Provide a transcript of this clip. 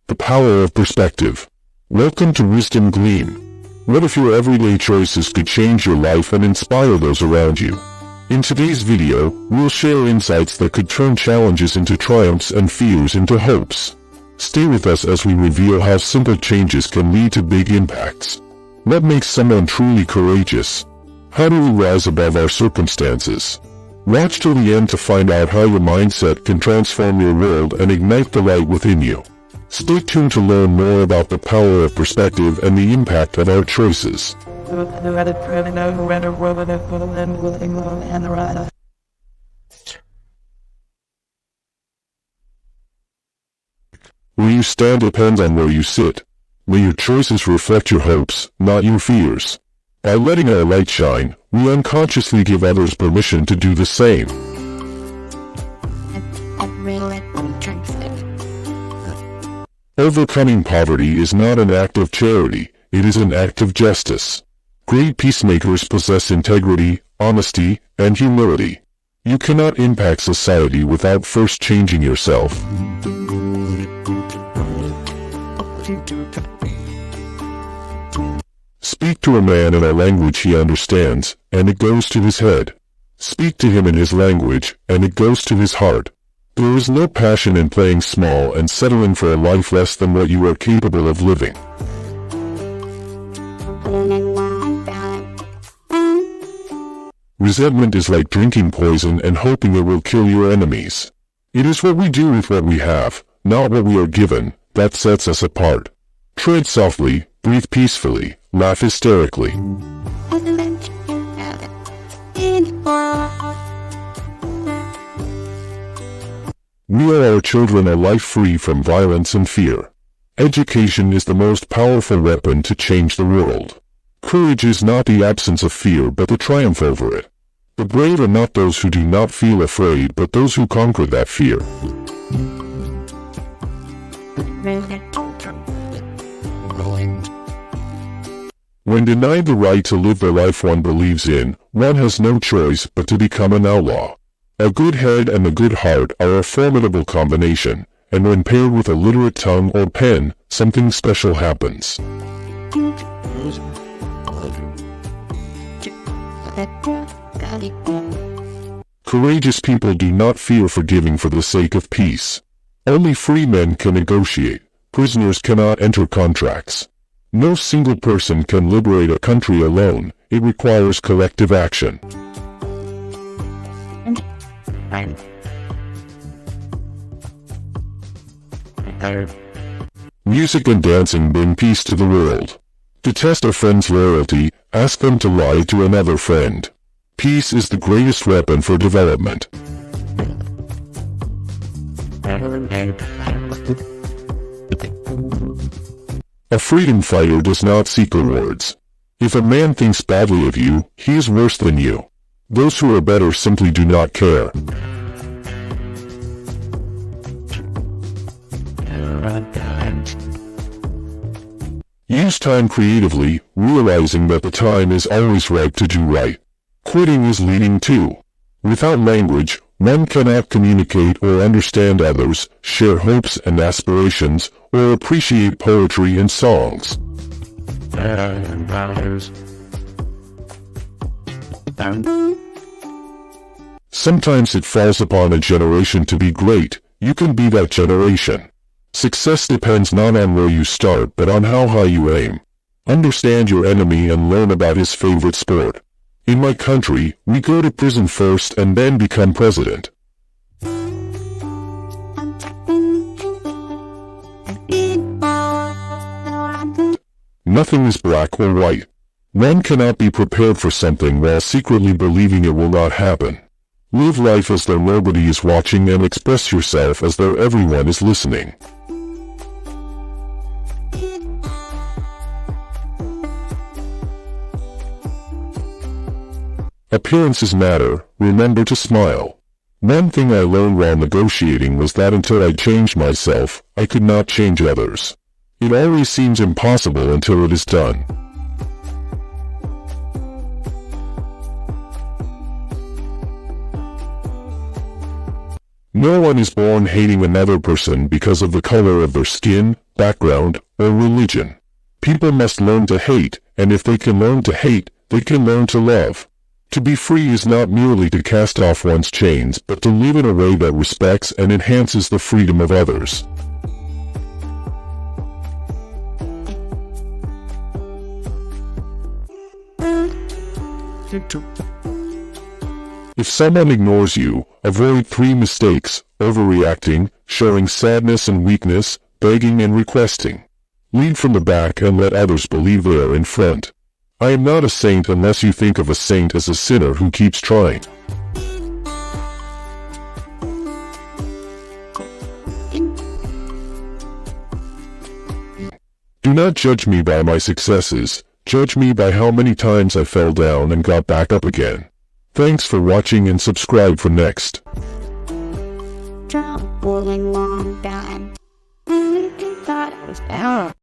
The power of perspective. Welcome to Wisdom Glean. What if your everyday choices could change your life and inspire those around you? In today's video, we'll share insights that could turn challenges into triumphs and fears into hopes. Stay with us as we reveal how simple changes can lead to big impacts. What makes someone truly courageous? How do we rise above our circumstances? Watch till the end to find out how your mindset can transform your world and ignite the light within you. Stay tuned to learn more about the power of perspective and the impact of our choices. Where you stand depends on where you sit. May your choices reflect your hopes, not your fears. By letting our light shine, we unconsciously give others permission to do the same. Overcoming poverty is not an act of charity, it is an act of justice. Great peacemakers possess integrity, honesty, and humility. You cannot impact society without first changing yourself. Speak to a man in a language he understands, and it goes to his head. Speak to him in his language, and it goes to his heart. There is no passion in playing small and settling for a life less than what you are capable of living. Resentment is like drinking poison and hoping it will kill your enemies. It is what we do with what we have, not what we are given, that sets us apart. Tread softly, breathe peacefully, laugh hysterically. We are our children a life free from violence and fear. Education is the most powerful weapon to change the world. Courage is not the absence of fear but the triumph over it. The brave are not those who do not feel afraid but those who conquer that fear. When denied the right to live the life one believes in, one has no choice but to become an outlaw. A good head and a good heart are a formidable combination, and when paired with a literate tongue or pen, something special happens. Courageous people do not fear forgiving for the sake of peace. Only free men can negotiate. Prisoners cannot enter contracts. No single person can liberate a country alone. It requires collective action. Music and dancing bring peace to the world. To test a friend's loyalty, ask them to lie to another friend. Peace is the greatest weapon for development. A freedom fighter does not seek rewards. If a man thinks badly of you, he is worse than you. Those who are better simply do not care. Use time creatively, realizing that the time is always right to do right. Quitting is leading too. Without language, one cannot communicate or understand others, share hopes and aspirations, or appreciate poetry and songs. Sometimes it falls upon a generation to be great. You can be that generation. Success depends not on where you start but on how high you aim. Understand your enemy and learn about his favorite sport. In my country, we go to prison first and then become president. Nothing is black or white. One cannot be prepared for something while secretly believing it will not happen. Live life as though nobody is watching and express yourself as though everyone is listening. Appearances matter. Remember to smile. One thing I learned while negotiating was that until I changed myself, I could not change others. It always seems impossible until it is done. No one is born hating another person because of the color of their skin, background, or religion. People must learn to hate, and if they can learn to hate, they can learn to love. To be free is not merely to cast off one's chains, but to live in a way that respects and enhances the freedom of others. If someone ignores you, avoid 3 mistakes: overreacting, showing sadness and weakness, begging and requesting. Lead from the back and let others believe they are in front. I am not a saint unless you think of a saint as a sinner who keeps trying. Do not judge me by my successes, judge me by how many times I fell down and got back up again. Thanks for watching and subscribe for next. Long time. I thought it was